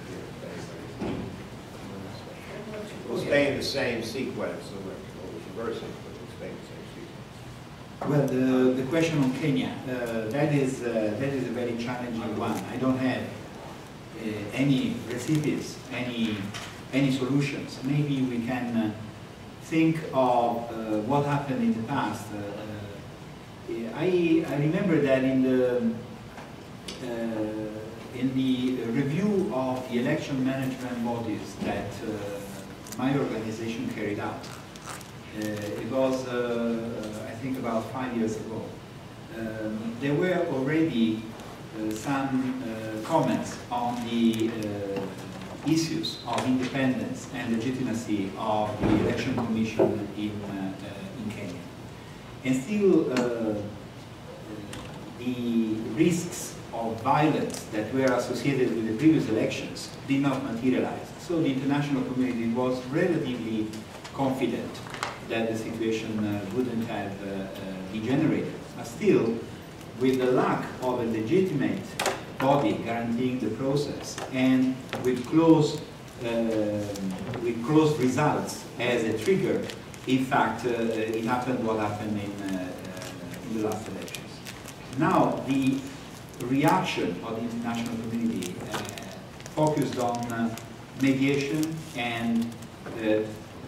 we'll stay in the same sequence, so we're reversing, but we'll stay in the same sequence. Well, the question on Kenya, that is a very challenging one. I don't have any recipes, any solutions. Maybe we can think of what happened in the past. I remember that in the review of the election management bodies that my organization carried out. It was, I think, about 5 years ago. There were already some comments on the issues of independence and legitimacy of the election commission in Kenya. And still, the risks of violence that were associated with the previous elections did not materialize. So the international community was relatively confident that the situation wouldn't have degenerated. But still, with the lack of a legitimate body guaranteeing the process and with close results as a trigger, in fact, it happened what happened in the last elections. Now, the reaction of the international community focused on mediation and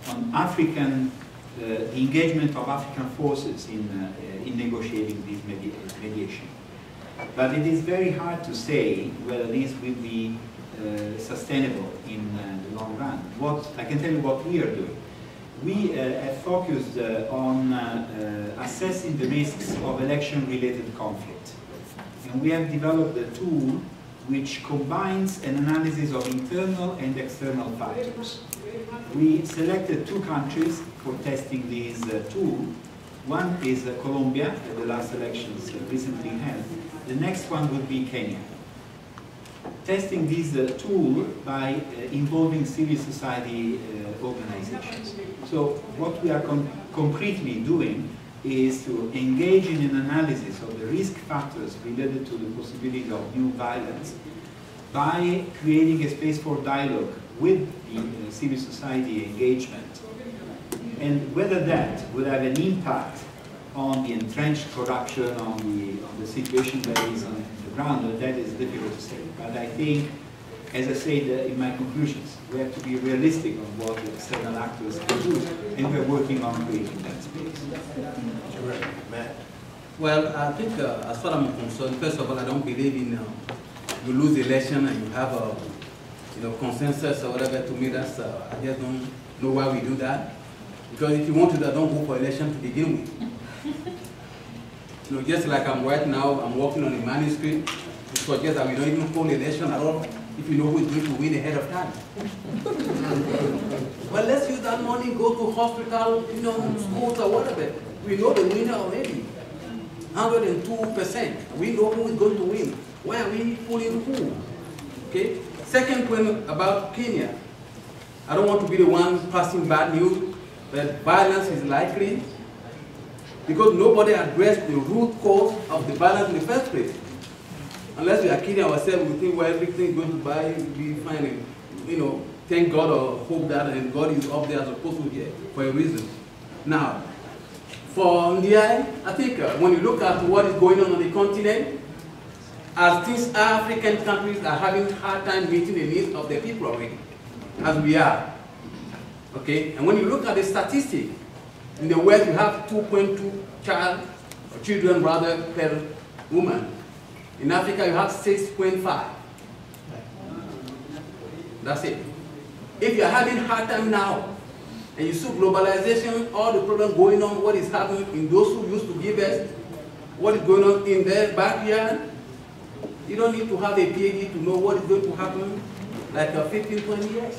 on African, the engagement of African forces in negotiating this mediation. But it is very hard to say whether this will be sustainable in the long run. I can tell you what we are doing. We have focused on assessing the risks of election-related conflict. And we have developed a tool which combines an analysis of internal and external factors. We selected 2 countries for testing this tool. One is Colombia, the last elections recently held. The next one would be Kenya. testing this tool by involving civil society organizations. So what we are concretely doing is to engage in an analysis of the risk factors related to the possibility of new violence by creating a space for dialogue with the civil society engagement, and whether that would have an impact on the entrenched corruption, on the situation that is on the ground, that is difficult to say. But I think, as I said in my conclusions, we have to be realistic on what the external actors can do, and we're working on creating that space. Matt? Well, I think as far as I'm concerned, first of all, I don't believe in you lose the election and you have a consensus or whatever. To me, that's I just don't know why we do that. Because if you want to do that, don't go for election to begin with. Just like I'm right now, I'm working on a manuscript to suggest that we don't even hold election at all if you know who is going to win ahead of time. Well, let's use that money, go to hospital, schools or whatever. We know the winner already. 102%. We know who is going to win. Why are we fooling who? Okay? Second point about Kenya. I don't want to be the one passing bad news, but violence is likely because nobody addressed the root cause of the violence in the first place. Unless we are kidding ourselves, we think, well, everything is going to be fine. And, thank God or hope that and God is up there as opposed to here for a reason. Now, for India, I think when you look at what is going on the continent, as these African countries are having a hard time meeting the needs of the people already, as we are. Okay? And when you look at the statistic, in the West you have 2.2 children rather per woman. In Africa you have 6.5. That's it. If you are having a hard time now, and you see globalization, all the problems going on, what is happening in those who used to give us, what is going on in their backyard, you don't need to have a PhD to know what is going to happen like 15, 20 years.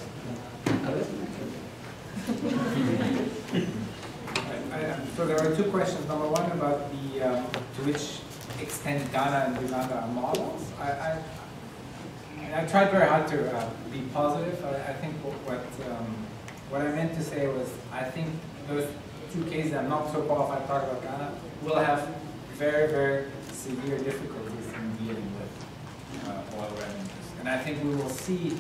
So there are two questions. Number one about the to which extent Ghana and Uganda are models. I tried very hard to be positive. I think what I meant to say was I think those two cases, I'm not so qualified to talk about Ghana, will have very, very severe difficulties in dealing with oil revenues. And I think we will see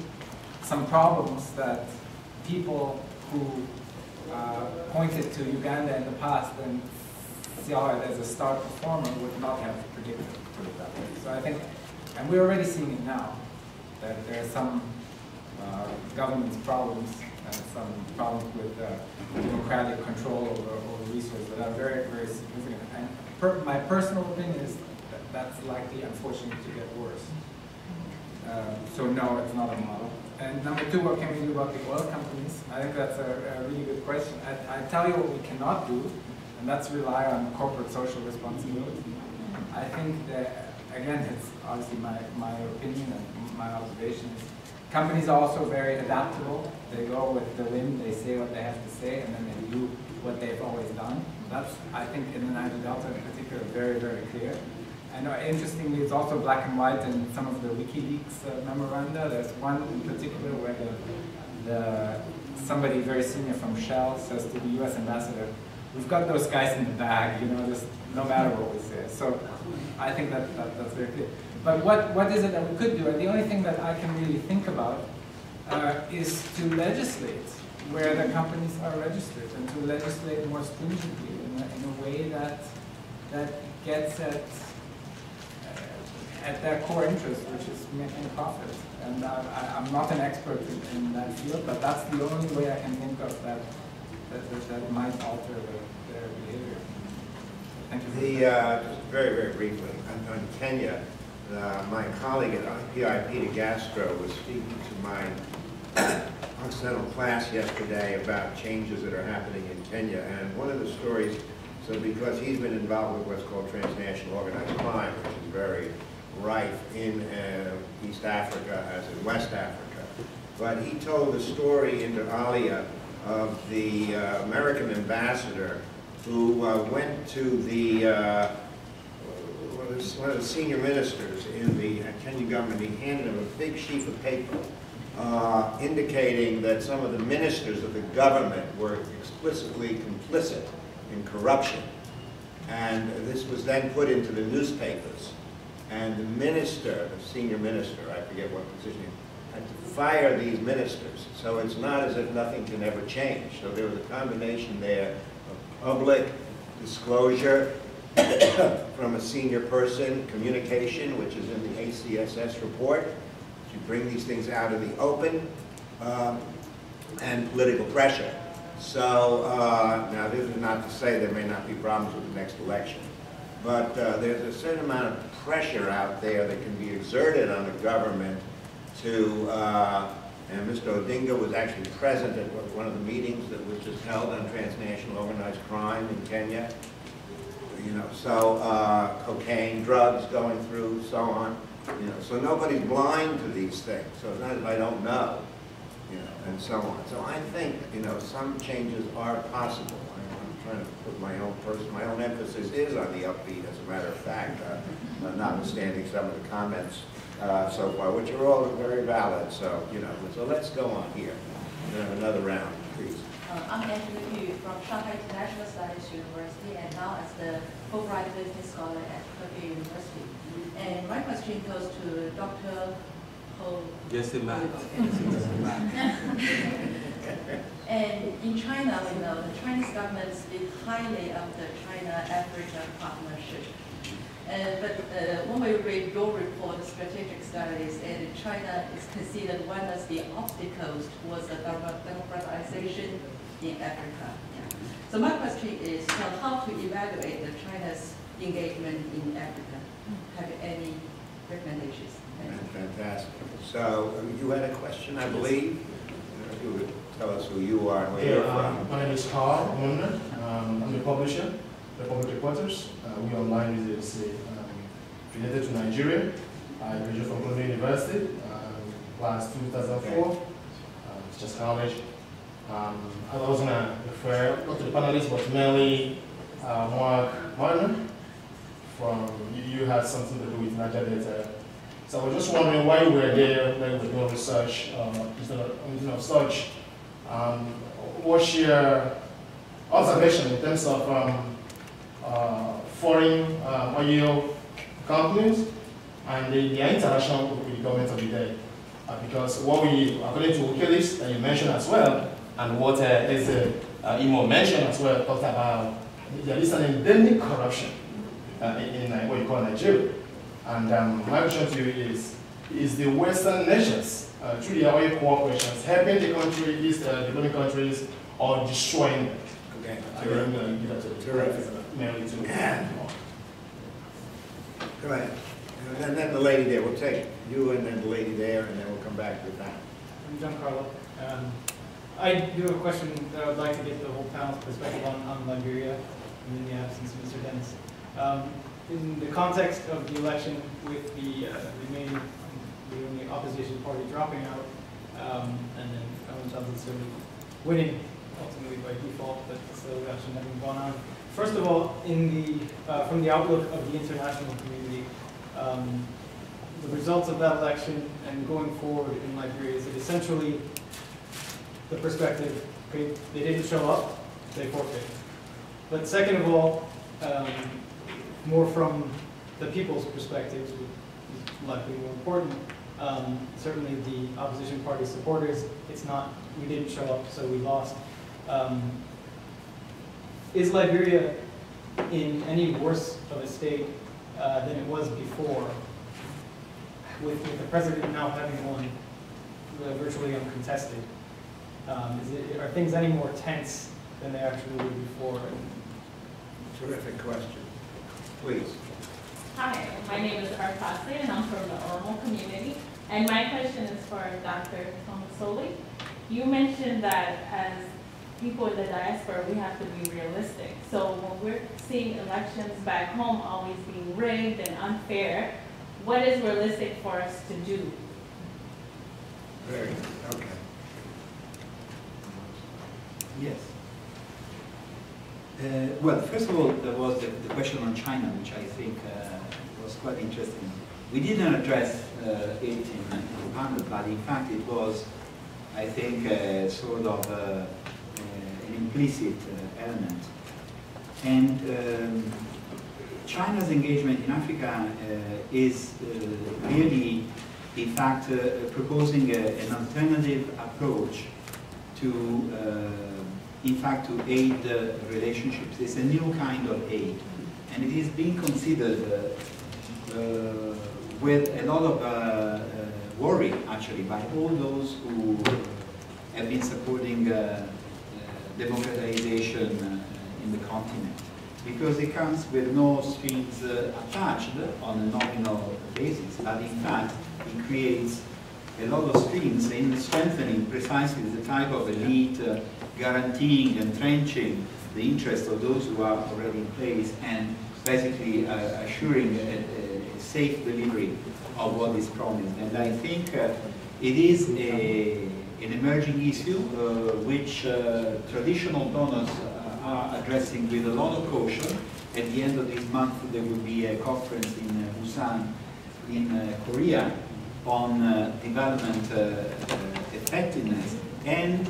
some problems that people who pointed to Uganda in the past and saw it as a star performer would not have predicted, put it that way. So I think, and we're already seeing it now, that there are some governance problems and some problems with democratic control over resources that are very, very significant. And my personal opinion is that that's likely, unfortunately, to get worse. So no, it's not a model. And number two, what can we do about the oil companies? I think that's a really good question. I tell you what we cannot do, and that's rely on corporate social responsibility. I think that, again, it's obviously my opinion and my observations. Companies are also very adaptable. They go with the wind, they say what they have to say, and then they do what they've always done. That's, I think, in the Niger Delta in particular, very, very clear. And interestingly, it's also black and white in some of the WikiLeaks memoranda. There's one in particular where somebody very senior from Shell says to the US ambassador, "We've got those guys in the bag, just no matter what we say." So I think that's very clear. But what is it that we could do? And the only thing that I can really think about is to legislate where the companies are registered, and to legislate more stringently in a way that gets at their core interest, which is making profit. And I'm not an expert in that field, but that's the only way I can think of that might alter their behavior. Thank you. Just very, very briefly, on Kenya, my colleague at PIP de Gastro was speaking to my Occidental class yesterday about changes that are happening in Kenya. And one of the stories, so because he's been involved with what's called transnational organized crime, which is very rife in East Africa as in West Africa. But he told the story inter alia of the American ambassador who went to the one of the senior ministers in the Kenyan government, he handed him a big sheet of paper indicating that some of the ministers of the government were explicitly complicit in corruption. And this was then put into the newspapers. And the minister, the senior minister, I forget what position, had to fire these ministers. So it's not as if nothing can ever change. So there was a combination there of public disclosure from a senior person, communication, which is in the ACSS report, to bring these things out of the open, and political pressure. So now this is not to say there may not be problems with the next election, but there's a certain amount of pressure out there that can be exerted on the government to, and Mr. Odinga was actually present at one of the meetings that was just held on transnational organized crime in Kenya. You know, so cocaine, drugs going through, so on. You know, so nobody's blind to these things. So it's not as if I don't know, you know, and so on. So I think, you know, some changes are possible. I'm trying to put my own emphasis is on the upbeat, as a matter of fact, notwithstanding some of the comments so far, which are all very valid. So, you know, so let's go on here. We're going to have another round, please. I'm Angela Yu from Shanghai International Studies University, and now as the Fulbright Business Scholar at Purdue University. And my question goes to Dr. Ho. Yes, ma'am. And in China, we know the Chinese government speaks highly of the China-Africa partnership. But when we read your report, Strategic Studies, and China is considered one of the obstacles towards the democratization in Africa. Yeah. So my question is, how to evaluate the China's engagement in Africa? Have you any recommendations? Fantastic. So you had a question, I believe. If you would tell us who you are and where you're from. My name is Carl Munner. I'm the publisher, the Public Reporters. We online is related to Nigeria. I graduated from Columbia University, class 2004, just college. I was going to refer not to the panelists, but mainly Mark Martin. From you had something to do with Niger Delta. So I was just wondering why you were there, why you were doing research, of such. What's your observation in terms of foreign oil companies and the interaction with the government of the day? Because what we, according to Wikileaks, that you mentioned as well, and what Imo mentioned as well, talked about there is an endemic corruption in what you call Nigeria. And my question to you is the Western nations, through their oil corporations, helping the country, these developing countries, or destroying them? Okay. I'm going to give that to the mainly to Go ahead. And then the lady there. We'll take you and then the lady there, and then we'll come back to that. I'm Giancarlo. I do have a question that I would like to get the whole panel's perspective on Liberia, and in the absence of Mr. Dennis. In the context of the election, with the remaining, the only opposition party dropping out, and then Johnson sort of winning ultimately by default, but still the election having gone on. First of all, in the from the outlook of the international community, the results of that election and going forward in Liberia, is it essentially the perspective, okay, they didn't show up, they forfeited. But second of all, more from the people's perspectives, which is likely more important, certainly the opposition party supporters, it's not, we didn't show up, so we lost. Is Liberia in any worse of a state than it was before, with the president now having won virtually uncontested? Are things any more tense than they actually were before? Terrific question. Please. Hi, my name is Arfasi, and I'm from the Oromo community. And my question is for Dr. Tomasoli. You mentioned that as people in the diaspora, we have to be realistic. So when we're seeing elections back home always being rigged and unfair, what is realistic for us to do? Very good. Okay. Yes. Well, first of all, there was the question on China, which I think was quite interesting. We didn't address it in the panel, but in fact it was, I think, sort of an implicit element. And China's engagement in Africa is really, in fact, proposing an alternative approach to, in fact, to aid relationships. It's a new kind of aid, and it is being considered with a lot of worry, actually, by all those who have been supporting democratization in the continent, because it comes with no strings attached on a nominal basis, but in fact it creates a lot of strings in strengthening precisely the type of elite guaranteeing, entrenching the interests of those who are already in place, and basically assuring a safe delivery of what is promised. And I think it is an emerging issue which traditional donors are addressing with a lot of caution. At the end of this month there will be a conference in Busan in Korea on development effectiveness, and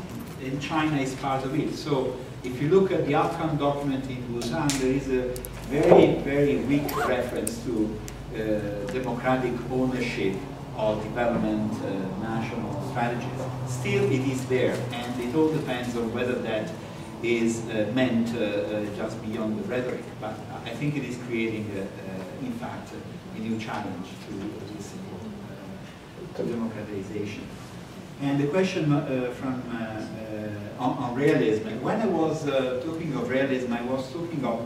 China is part of it. So if you look at the outcome document in Busan, there is a very, very weak reference to democratic ownership of development national strategies. Still, it is there, and it all depends on whether that is meant just beyond the rhetoric. But I think it is creating, in fact, a new challenge to democratization. And the question on realism, when I was talking of realism, I was talking of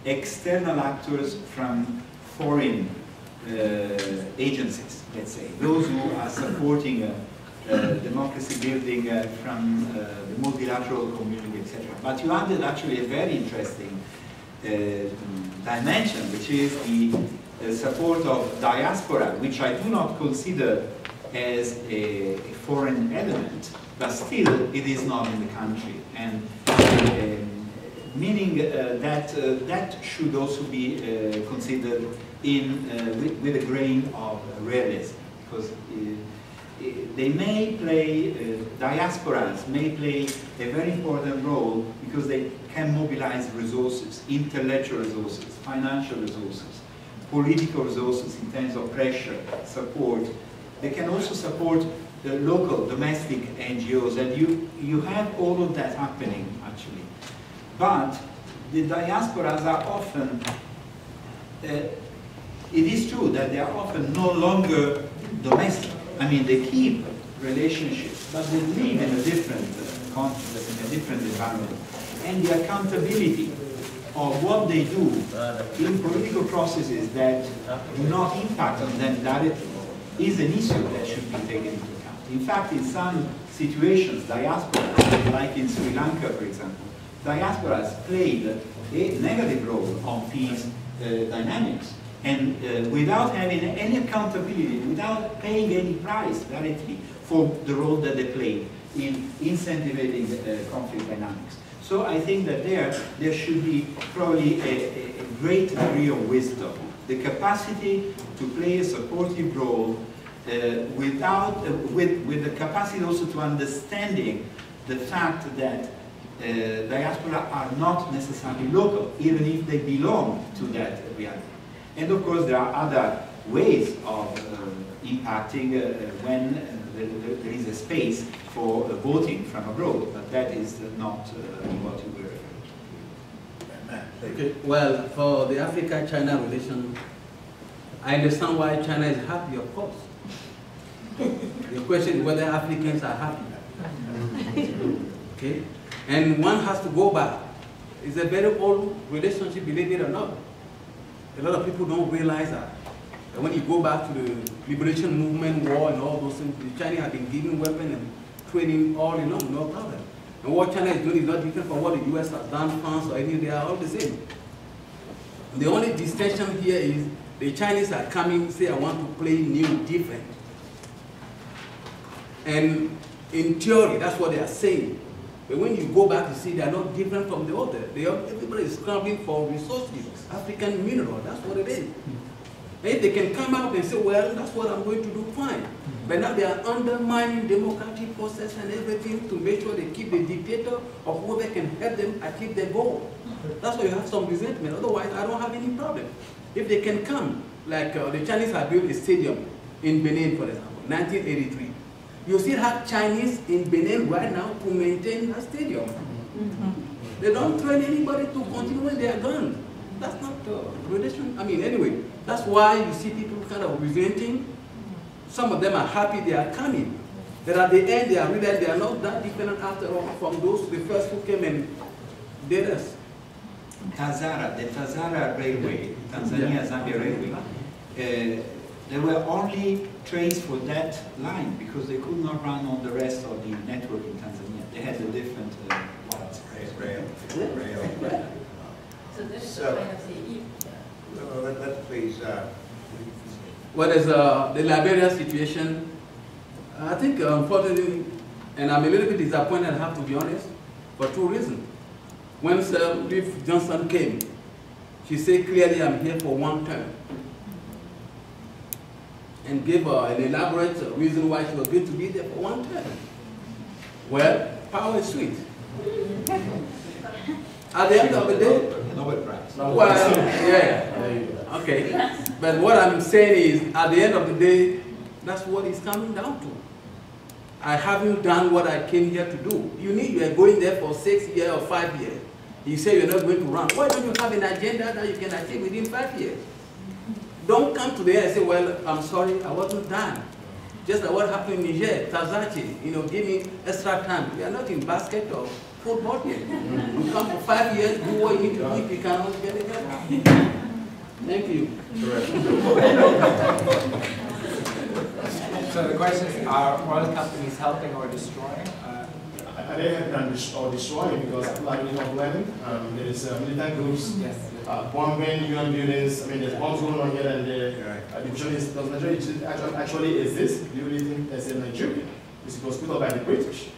external actors from foreign agencies, let's say, those who are supporting democracy building from the multilateral community, etc. But you added actually a very interesting dimension, which is the support of diaspora, which I do not consider as a foreign element, but still it is not in the country, and meaning that that should also be considered in with a grain of realism, because they may play, diasporas may play a very important role because they can mobilize resources, intellectual resources, financial resources, political resources in terms of pressure, support. They can also support the local, domestic NGOs, and you have all of that happening, actually. But the diasporas are often, it is true that they are often no longer domestic. I mean, they keep relationships, but they live in a different context, in a different environment. And the accountability of what they do in political processes that do not impact on them directly is an issue that should be taken into account. In fact, in some situations, diasporas, like in Sri Lanka, for example, diasporas played a negative role on peace dynamics. And without having any accountability, without paying any price directly for the role that they played in incentivizing conflict dynamics. So I think that there should be probably a great degree of wisdom, the capacity to play a supportive role with the capacity also to understanding the fact that diaspora are not necessarily local, even if they belong to that reality. And of course, there are other ways of impacting when there is a space for voting from abroad, but that is not what you were referring to. Okay. Well, for the Africa-China relation, I understand why China is happy, of course. The question is whether Africans are happy. Okay? And one has to go back. It's a very old relationship, believe it or not. A lot of people don't realize that. And when you go back to the liberation movement, war, and all those things, the Chinese have been giving weapons and training all along, no problem. And what China is doing is not different from what the US has done, France, or anything. They are all the same. The only distinction here is the Chinese are coming, say, I want to play new, different. And in theory, that's what they are saying. But when you go back, you see they are not different from the other. Everybody is scrambling for resources, African mineral, that's what it is. If they can come out and say, well, that's what I'm going to do, fine. But now they are undermining democratic process and everything to make sure they keep the dictator or whoever can help them achieve their goal. That's why you have some resentment. Otherwise, I don't have any problem. If they can come, like the Chinese have built a stadium in Benin, for example, 1983. You still have Chinese in Benin right now to maintain that stadium. They don't train anybody to continue when they are gone. That's not relation. I mean, anyway, that's why you see people kind of resenting. Some of them are happy they are coming. But at the end, they are realized they are not that different after all from those, the first who came and did us. Tazara, the Tazara Railway, Tanzania-Zambia Railway, there were only trains for that line because they could not run on the rest of the network in Tanzania. They had a different rail. So this is So- kind of the Let's please. What is the Liberia situation? I think, unfortunately, and I'm a little bit disappointed, I have to be honest, for two reasons. When Sir Liv Johnson came, she said clearly, I'm here for one term. And gave an elaborate reason why she was going to be there for one term. Well, power is sweet. At the end of the day, Nobel Prize. well, yeah, okay. But what I'm saying is, at the end of the day, that's what it's coming down to. I haven't done what I came here to do. You are going there for 6 years or 5 years. You say you're not going to run. Why don't you have an agenda that you can achieve within 5 years? Don't come to the end and say, well, I'm sorry, I wasn't done. Just like what happened in Niger, Tazachi, give me extra time. We are not in basket or football here. You come for 5 years, do what you need to do. If you cannot get it done. Thank you. So the question is, are oil companies helping or destroying? I think can destroy because people are really complaining. There is militant groups bombing UN buildings. I mean, there's bombs going on here and there. The question is, does Nigeria actually exist? Do you really think there's a Nigeria? It was put up by the British.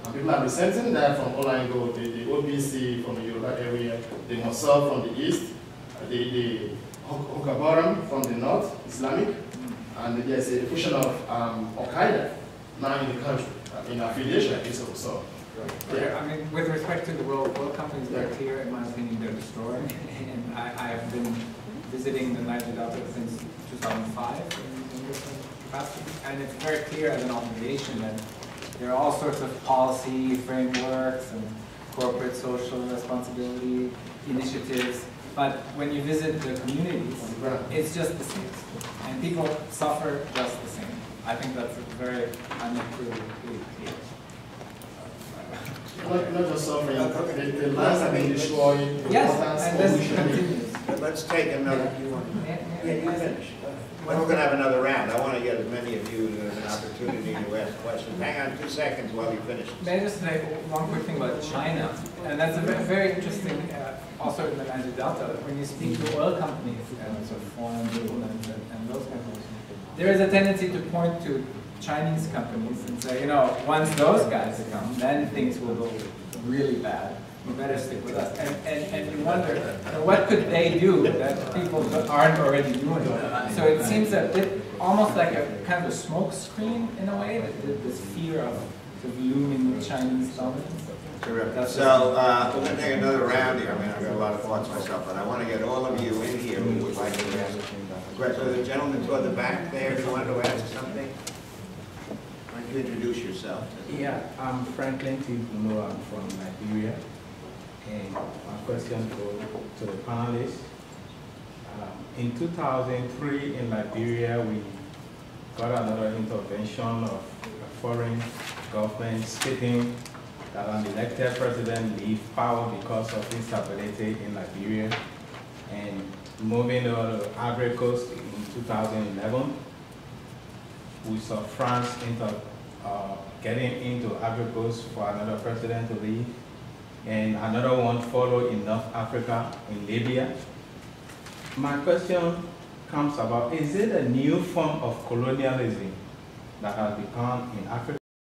And people are resenting that from all angles. The OBC from the Yoruba area, the Mossad from the east, the Hokabaram from the north, Islamic, and there's a fusion of Al-Qaeda now in the country, in affiliation, I guess so. Yeah, I mean, with respect to the world, oil companies, they're clear, in my opinion, they're destroying. And I have been visiting the Niger Delta since 2005 in different capacities. And it's very clear as an observation that there are all sorts of policy frameworks and corporate social responsibility initiatives. But when you visit the communities, it's just the same. And people suffer just the same. I think that's very unequivocally clear. Not just suffering, the lands have been destroyed, the Yes, waters, and this pollution. continues. Let's take another. Yeah, you finish. Well, we're going to have another round. I want to get as many of you as an opportunity to ask questions. Hang on 2 seconds while you finish. May I just say one quick thing about China? And that's a very interesting, also in the Niger Delta, when you speak to oil companies and sort of foreign movements and those kind of things, there is a tendency to point to Chinese companies and say, once those guys come, then things will go really bad. You better stick with us. And you wonder, what could they do that people aren't already doing? So it seems a bit almost like a kind of a smoke screen in a way, that this fear of the looming Chinese dominance. Terrific. So we're going to take another round here. I mean, I've got a lot of thoughts myself, but I want to get all of you in here who would like to ask a question. So the gentleman toward the back there, who wanted to ask something? Why don't you introduce yourself? Yeah, I'm Franklin Tibuno. I'm from Liberia. And my question to the panelists. In 2003 in Liberia, we got another intervention of a foreign government stating that an elected president leave power because of instability in Liberia. And moving on to Ivory Coast in 2011, we saw France getting into Ivory Coast for another president to leave. And another one followed in North Africa, in Libya. My question comes about, is it a new form of colonialism that has become in Africa?